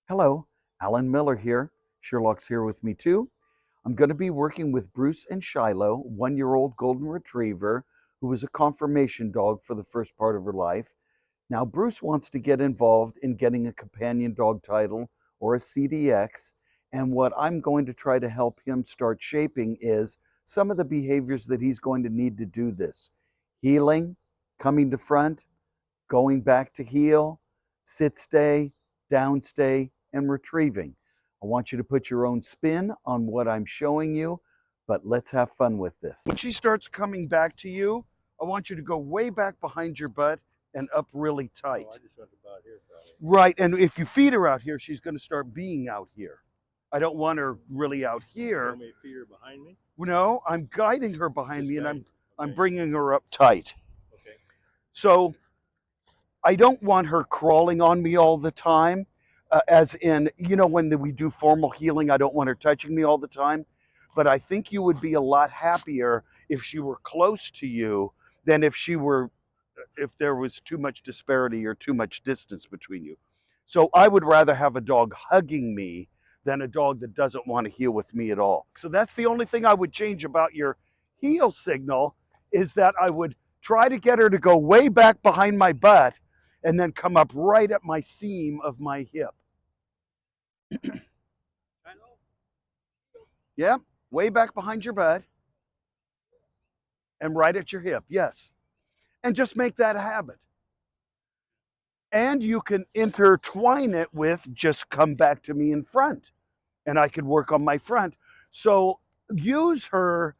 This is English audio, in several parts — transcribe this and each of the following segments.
Hello, Alan Miller here. Sherlock's here with me too. I'm going to be working with Bruce and Shiloh, 1-year-old golden retriever who was a conformation dog for the first part of her life. Now, Bruce wants to get involved in getting a companion dog title or a CDX, and what I'm going to try to help him start shaping is some of the behaviors that he's going to need to do this. Heeling, coming to front, going back to heel, sit stay, down stay, and retrieving. I want you to put your own spin on what I'm showing you, but let's have fun with this. When she starts coming back to you, I want you to go way back behind your butt and up really tight. Oh, I just went about here, probably. Right, and if you feed her out here, she's going to start being out here. I don't want her really out You here. want me to feed her behind me? No, I'm guiding her behind Just me, and guiding. I'm Okay. bringing her up tight. Okay. So I don't want her crawling on me all the time, as in, when we do formal healing, I don't want her touching me all the time. But I think you would be a lot happier if she were close to you than if there was too much disparity or too much distance between you. So I would rather have a dog hugging me than a dog that doesn't want to heel with me at all. So that's the only thing I would change about your heel signal, is that I would try to get her to go way back behind my butt and then come up right at my seam of my hip. Yeah, way back behind your butt and right at your hip. Yes. And just make that a habit. And you can intertwine it with just come back to me in front, and I could work on my front. So use her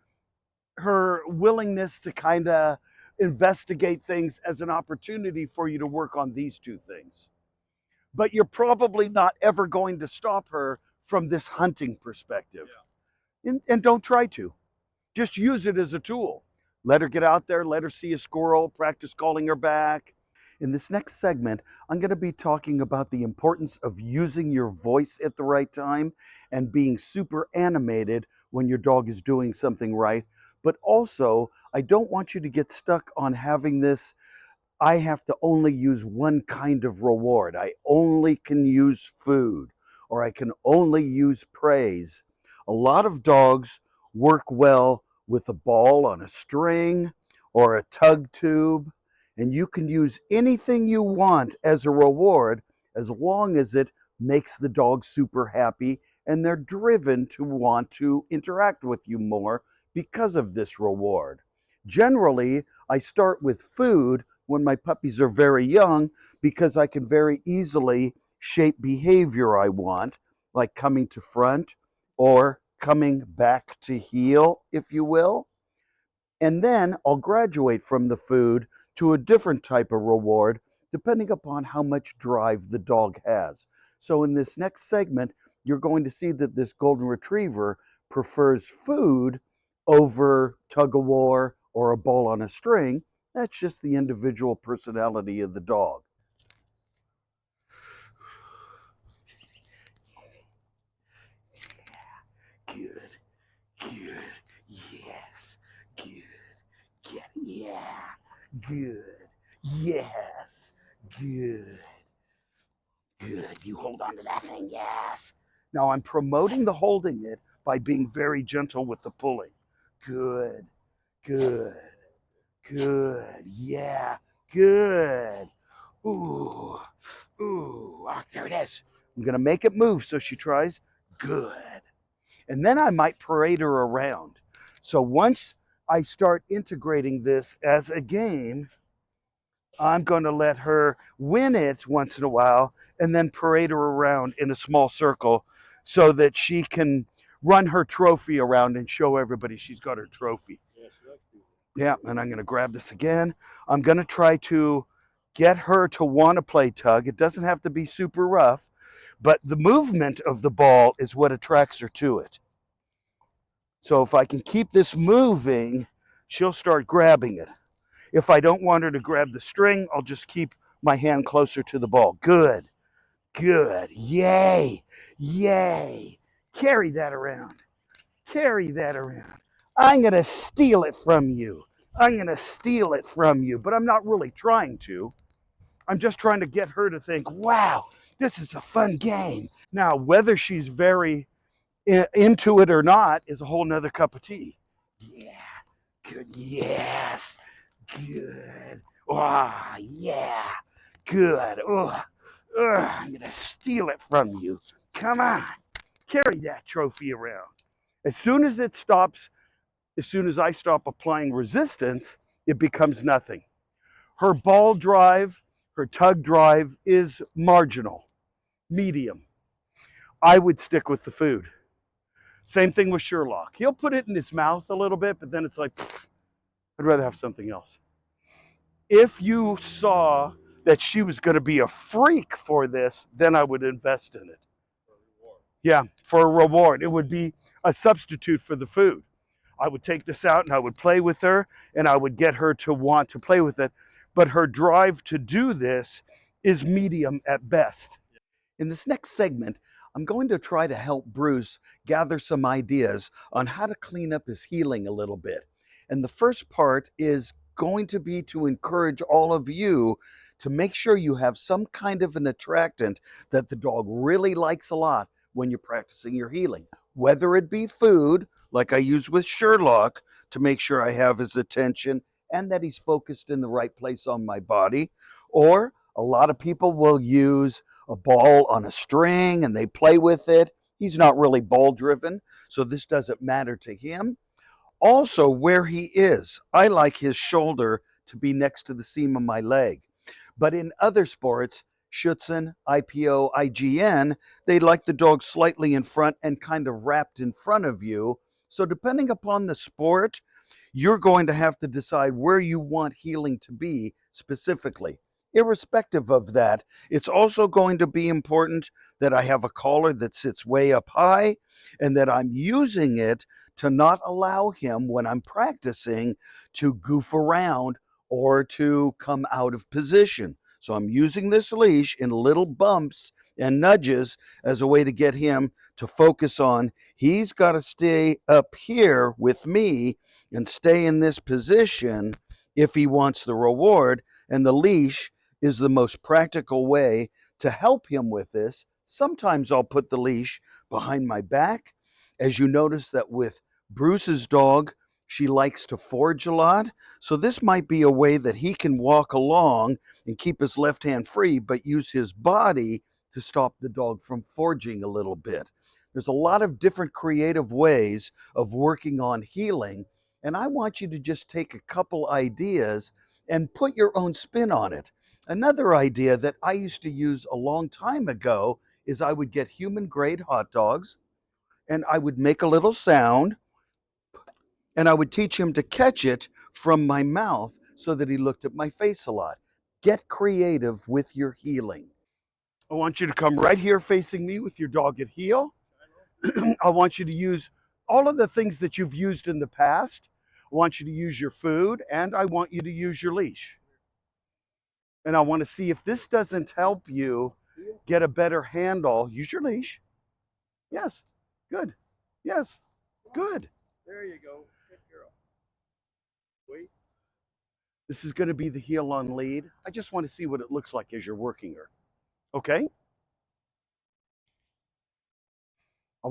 willingness to kind of investigate things as an opportunity for you to work on these two things. But you're probably not ever going to stop her from this hunting perspective. Yeah. And don't try to. Just use it as a tool. Let her get out there, let her see a squirrel, practice calling her back. In this next segment, I'm going to be talking about the importance of using your voice at the right time and being super animated when your dog is doing something right. But also, I don't want you to get stuck on having this, I have to only use one kind of reward. I only can use food, or I can only use praise. A lot of dogs work well with a ball on a string or a tug tube, and you can use anything you want as a reward as long as it makes the dog super happy and they're driven to want to interact with you more because of this reward. Generally, I start with food when my puppies are very young, because I can very easily shape behavior I want, like coming to front or coming back to heel, if you will. And then I'll graduate from the food to a different type of reward, depending upon how much drive the dog has. So in this next segment, you're going to see that this golden retriever prefers food over tug of war or a ball on a string. That's just the individual personality of the dog. Good, good, yes, good, get, yeah, good, yes, good, good. You hold on to that thing, yes. Now I'm promoting the holding it by being very gentle with the pulling. Good, good, good, yeah, good. Ooh, ooh, ah, there it is. I'm gonna make it move so she tries. Good. And then I might parade her around. So once I start integrating this as a game, I'm going to let her win it once in a while and then parade her around in a small circle so that she can run her trophy around and show everybody she's got her trophy. Yeah, and I'm going to grab this again. I'm going to try to get her to want to play tug. It doesn't have to be super rough, but the movement of the ball is what attracts her to it. So if I can keep this moving, she'll start grabbing it. If I don't want her to grab the string, I'll just keep my hand closer to the ball. Good, good, yay, yay. Carry that around, carry that around. I'm gonna steal it from you. I'm gonna steal it from you, but I'm not really trying to. I'm just trying to get her to think, wow, This is a fun game. Now, whether she's very into it or not is a whole nother cup of tea. Yeah, good. Yes, good. Ah, yeah, good. Oh, I'm gonna steal it from you. Come on, carry that trophy around. As soon as it stops, as soon as I stop applying resistance, it becomes nothing. Her ball drive, her tug drive is marginal, medium. I would stick with the food. Same thing with Sherlock. He'll put it in his mouth a little bit, but then it's like, I'd rather have something else. If you saw that she was going to be a freak for this, then I would invest in it. Yeah, for a reward. It would be a substitute for the food. I would take this out and I would play with her and I would get her to want to play with it. But her drive to do this is medium at best. In this next segment, I'm going to try to help Bruce gather some ideas on how to clean up his healing a little bit. And the first part is going to be to encourage all of you to make sure you have some kind of an attractant that the dog really likes a lot when you're practicing your healing. Whether it be food, like I use with Sherlock to make sure I have his attention and that he's focused in the right place on my body, or a lot of people will use a ball on a string and they play with it. He's not really ball driven, so this doesn't matter to him. Also, where he is, I like his shoulder to be next to the seam of my leg. But in other sports, Schutzen, IPO, IGN, they like the dog slightly in front and kind of wrapped in front of you. So, depending upon the sport, you're going to have to decide where you want healing to be specifically. Irrespective of that, it's also going to be important that I have a collar that sits way up high and that I'm using it to not allow him, when I'm practicing, to goof around or to come out of position. So I'm using this leash in little bumps and nudges as a way to get him to focus on he's got to stay up here with me and stay in this position if he wants the reward. And the leash is the most practical way to help him with this. Sometimes I'll put the leash behind my back. As you notice that with Bruce's dog, she likes to forage a lot. So this might be a way that he can walk along and keep his left hand free, but use his body to stop the dog from foraging a little bit. There's a lot of different creative ways of working on healing. And I want you to just take a couple ideas and put your own spin on it. Another idea that I used to use a long time ago is I would get human grade hot dogs and I would make a little sound and I would teach him to catch it from my mouth so that he looked at my face a lot. Get creative with your healing. I want you to come right here facing me with your dog at heel. I want you to use all of the things that you've used in the past. I want you to use your food and I want you to use your leash. And I want to see if this doesn't help you get a better handle. Use your leash. Yes. Good. Yes. Good. There you go. Good girl. Wait. This is going to be the heel on lead. I just want to see what it looks like as you're working her. Okay? I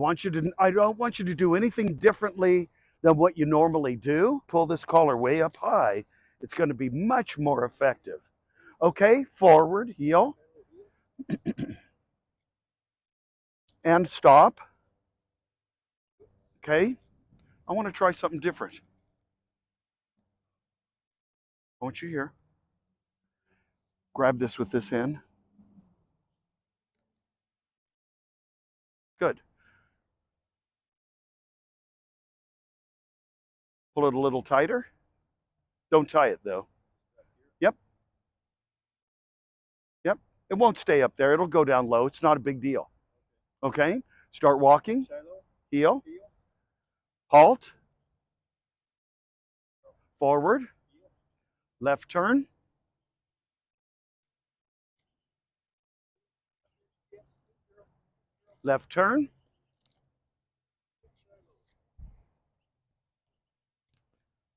don't want you to do anything differently than what you normally do. Pull this collar way up high. It's going to be much more effective. Okay, forward, heel, and stop. Okay, I want to try something different. I want you here. Grab this with this hand. Good. Pull it a little tighter. Don't tie it though. Yep, yep. It won't stay up there. It'll go down low. It's not a big deal. Okay, start walking. Shiloh. Heel, Heel. halt, forward, left turn, left turn,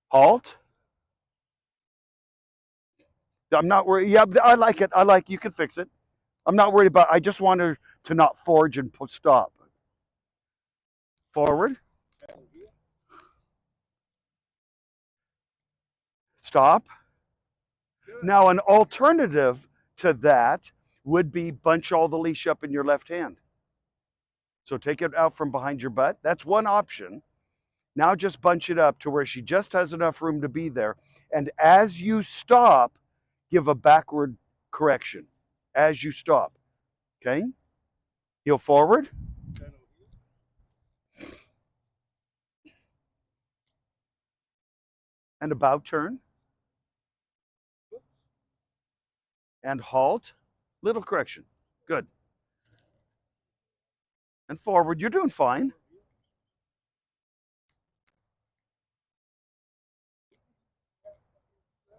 halt. I'm not worried. Yeah, I like it. You can fix it. I'm not worried about, I just want her to not forge and stop. Forward, stop. Good. Now, an alternative to that would be bunch all the leash up in your left hand. So take it out from behind your butt. That's one option. Now just bunch it up to where she just has enough room to be there. And as you stop, give a backward correction as you stop. Okay? Heel forward and about turn and halt. Little correction. Good. And forward. You're doing fine.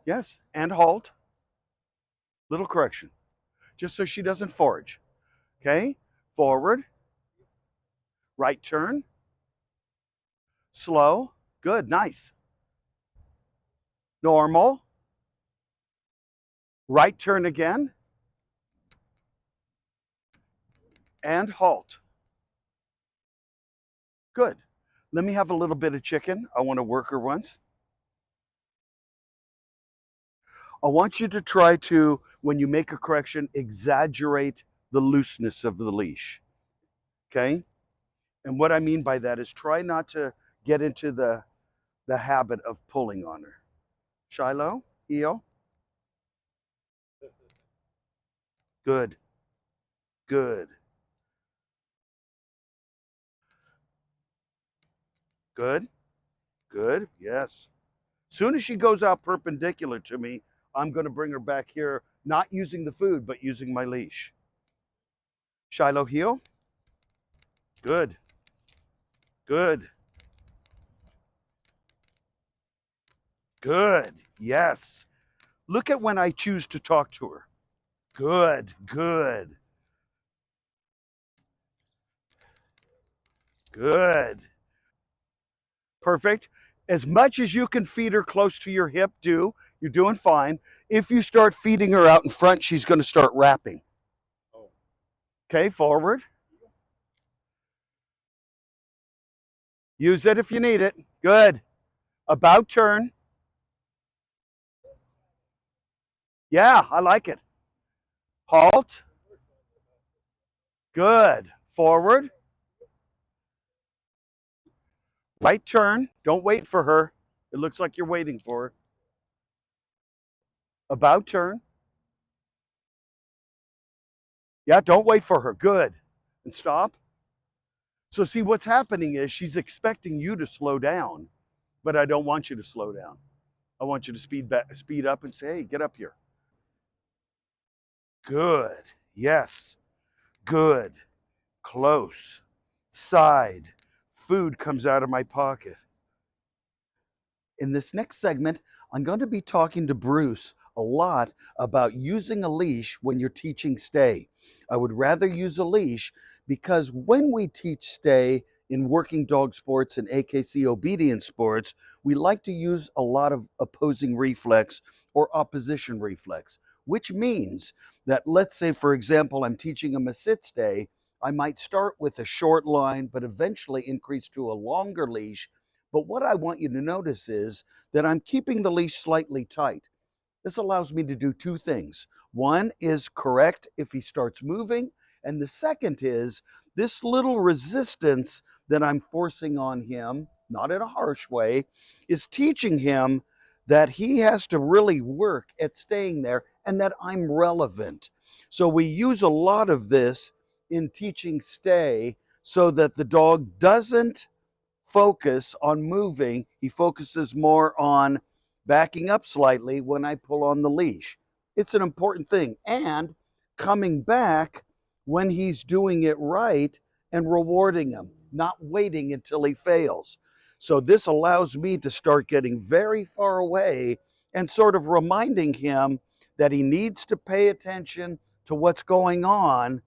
Yes. And halt. Little correction. Just so she doesn't forage. Okay? Forward. Right turn. Slow. Good. Nice. Normal. Right turn again. And halt. Good. Let me have a little bit of chicken. I want to work her once. I want you to try to, when you make a correction, exaggerate the looseness of the leash. Okay? And what I mean by that is try not to get into the habit of pulling on her. Shiloh, heel. Good. Good. Good. Good. Yes. Soon as she goes out perpendicular to me, I'm going to bring her back here, not using the food, but using my leash. Shiloh, heel. Good. Good. Good. Yes. Look at when I choose to talk to her. Good. Good. Good. Perfect. As much as you can feed her close to your hip, do. You're doing fine. If you start feeding her out in front, she's going to start wrapping. Oh. Okay, forward. Use it if you need it. Good. About turn. Yeah, I like it. Halt. Good. Forward. Right turn. Don't wait for her. It looks like you're waiting for her. About turn. Yeah, don't wait for her. Good. And stop. So see, what's happening is she's expecting you to slow down, but I don't want you to slow down. I want you to speed up and say, hey, get up here. Good. Yes. Good. Close. Side. Food comes out of my pocket. In this next segment, I'm going to be talking to Bruce a lot about using a leash when you're teaching stay. I would rather use a leash because when we teach stay in working dog sports and AKC obedience sports, we like to use a lot of opposing reflex or opposition reflex, which means that, let's say, for example, I'm teaching them a sit stay. I might start with a short line, but eventually increase to a longer leash. But what I want you to notice is that I'm keeping the leash slightly tight. This allows me to do two things. One is correct if he starts moving, and the second is this little resistance that I'm forcing on him, not in a harsh way, is teaching him that he has to really work at staying there and that I'm relevant. So we use a lot of this in teaching stay so that the dog doesn't focus on moving. He focuses more on backing up slightly when I pull on the leash. It's an important thing. And coming back when he's doing it right and rewarding him, not waiting until he fails. So this allows me to start getting very far away and sort of reminding him that he needs to pay attention to what's going on,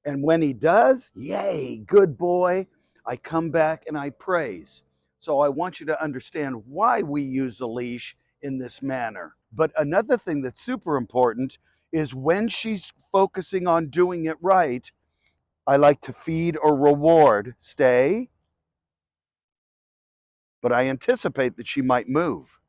and when he does, yay, good boy, I come back and I praise. So I want you to understand why we use a leash in this manner. But another thing that's super important is when she's focusing on doing it right, I like to feed or reward. Stay. But I anticipate that she might move.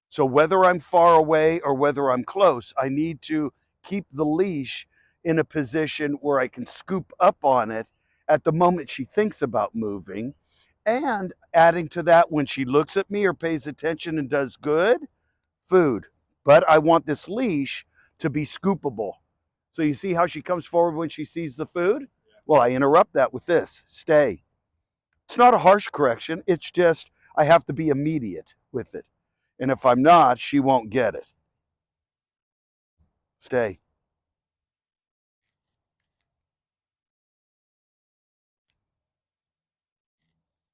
So whether I'm far away or whether I'm close, I need to keep the leash in a position where I can scoop up on it at the moment she thinks about moving. And adding to that, when she looks at me or pays attention and does good, food. But I want this leash to be scoopable. So you see how she comes forward when she sees the food? Well, I interrupt that with this, stay. It's not a harsh correction. It's just I have to be immediate with it. And if I'm not, she won't get it. Stay.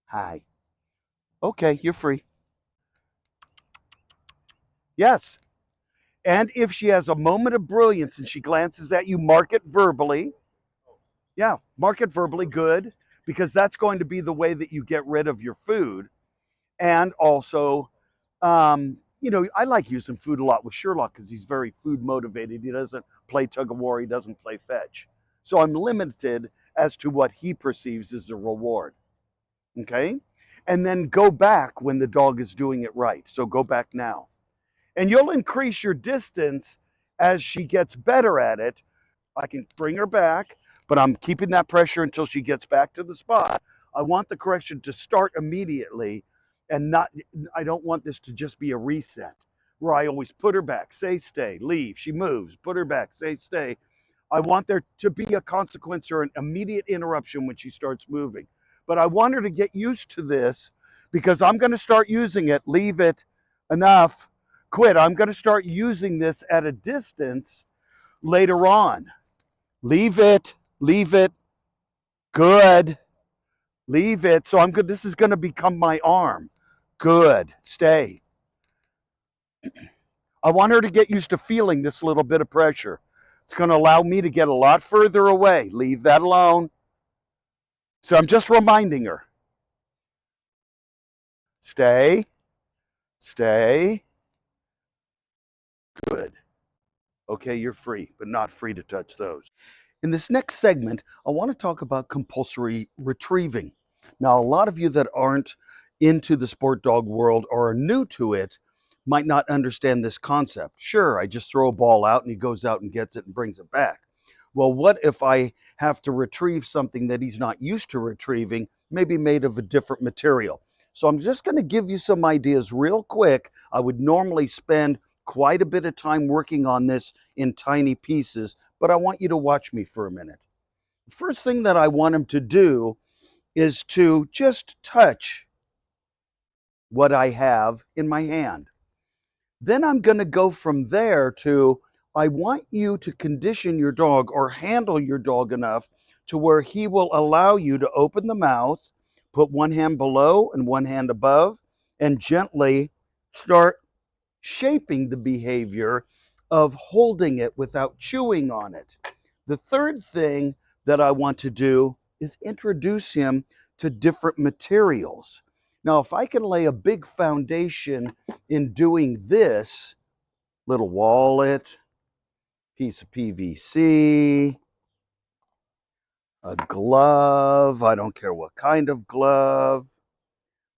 Hi. Okay, you're free. Yes. And if she has a moment of brilliance and she glances at you, mark it verbally. Yeah, mark it verbally, good, because that's going to be the way that you get rid of your food. And also, I like using food a lot with Sherlock because he's very food motivated. He doesn't play tug of war, he doesn't play fetch. So I'm limited as to what he perceives as a reward. Okay? And then go back when the dog is doing it right. So go back now. And you'll increase your distance as she gets better at it. I can bring her back, but I'm keeping that pressure until she gets back to the spot. I want the correction to start immediately and not, I don't want this to just be a reset where I always put her back, say stay, leave, she moves, put her back, say stay. I want there to be a consequence or an immediate interruption when she starts moving. But I want her to get used to this because I'm going to start using it, leave it, enough, quit. I'm going to start using this at a distance later on. Leave it, good, leave it. So I'm good. This is going to become my arm. Good, stay. I want her to get used to feeling this little bit of pressure. It's going to allow me to get a lot further away. Leave that alone. So I'm just reminding her. Stay, stay, good. Okay, you're free, but not free to touch those. In this next segment, I want to talk about compulsory retrieving. Now, a lot of you that aren't into the sport dog world or are new to it might not understand this concept. Sure, I just throw a ball out and he goes out and gets it and brings it back. Well, what if I have to retrieve something that he's not used to retrieving, maybe made of a different material? So I'm just going to give you some ideas real quick. I would normally spend quite a bit of time working on this in tiny pieces, but I want you to watch me for a minute. The first thing that I want him to do is to just touch what I have in my hand. Then I'm going to go from there to I want you to condition your dog or handle your dog enough to where he will allow you to open the mouth, put one hand below and one hand above, and gently start shaping the behavior of holding it without chewing on it. The third thing that I want to do is introduce him to different materials. Now, if I can lay a big foundation in doing this, little wallet, piece of PVC, a glove, I don't care what kind of glove.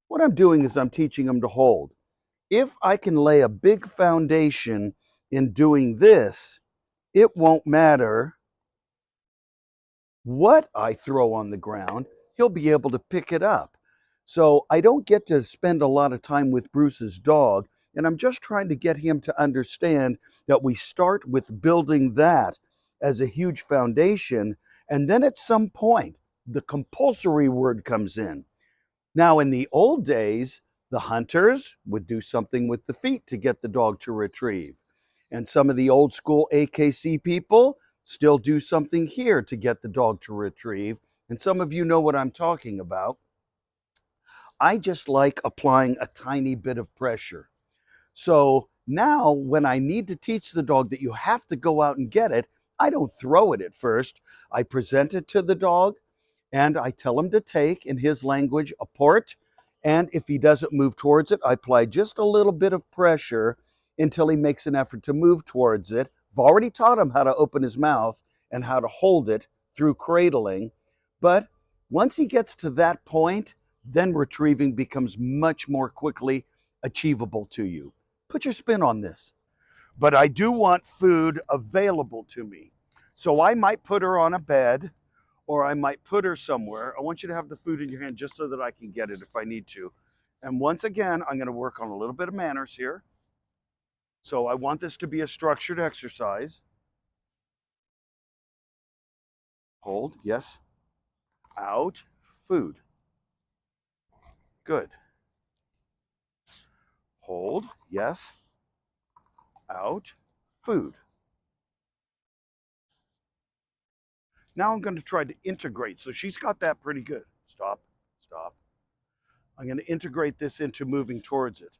What I'm doing is I'm teaching him to hold. If I can lay a big foundation in doing this, it won't matter what I throw on the ground, he'll be able to pick it up. So I don't get to spend a lot of time with Bruce's dog, and I'm just trying to get him to understand that we start with building that as a huge foundation, and then at some point, the compulsory word comes in. Now, in the old days, the hunters would do something with the feet to get the dog to retrieve. And some of the old school AKC people still do something here to get the dog to retrieve. And some of you know what I'm talking about. I just like applying a tiny bit of pressure. So now when I need to teach the dog that you have to go out and get it, I don't throw it at first. I present it to the dog and I tell him to take, in his language, a port. And if he doesn't move towards it, I apply just a little bit of pressure until he makes an effort to move towards it. I've already taught him how to open his mouth and how to hold it through cradling. But once he gets to that point, then retrieving becomes much more quickly achievable to you. Put your spin on this. But I do want food available to me. So I might put her on a bed, or I might put her somewhere. I want you to have the food in your hand just so that I can get it if I need to. And once again, I'm going to work on a little bit of manners here. So I want this to be a structured exercise. Hold, yes. Out, food. Good. Hold, yes. Out, food. Now I'm going to try to integrate. So she's got that pretty good. Stop, stop. I'm going to integrate this into moving towards it.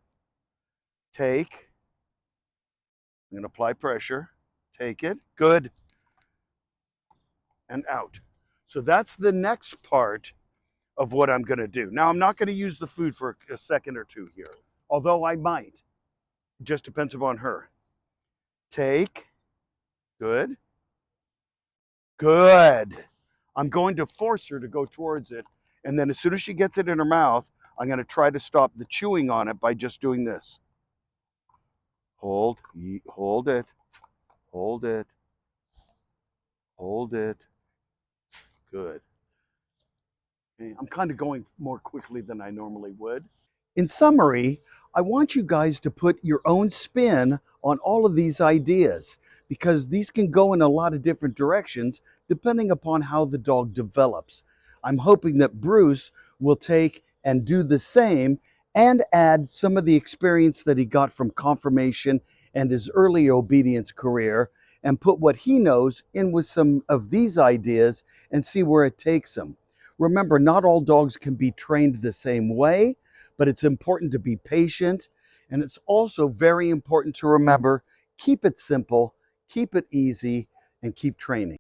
Take. I'm going to apply pressure. Take it. Good. And out. So that's the next part of what I'm going to do. Now, I'm not going to use the food for a second or two here, although I might. It just depends upon her. Take. Good. Good. I'm going to force her to go towards it. And then as soon as she gets it in her mouth, I'm going to try to stop the chewing on it by just doing this. Hold. Hold it. Hold it. Hold it. Good. Okay. I'm kind of going more quickly than I normally would. In summary, I want you guys to put your own spin on all of these ideas because these can go in a lot of different directions depending upon how the dog develops. I'm hoping that Bruce will take and do the same and add some of the experience that he got from conformation and his early obedience career and put what he knows in with some of these ideas and see where it takes him. Remember, not all dogs can be trained the same way, but it's important to be patient. And it's also very important to remember, keep it simple, keep it easy, and keep training.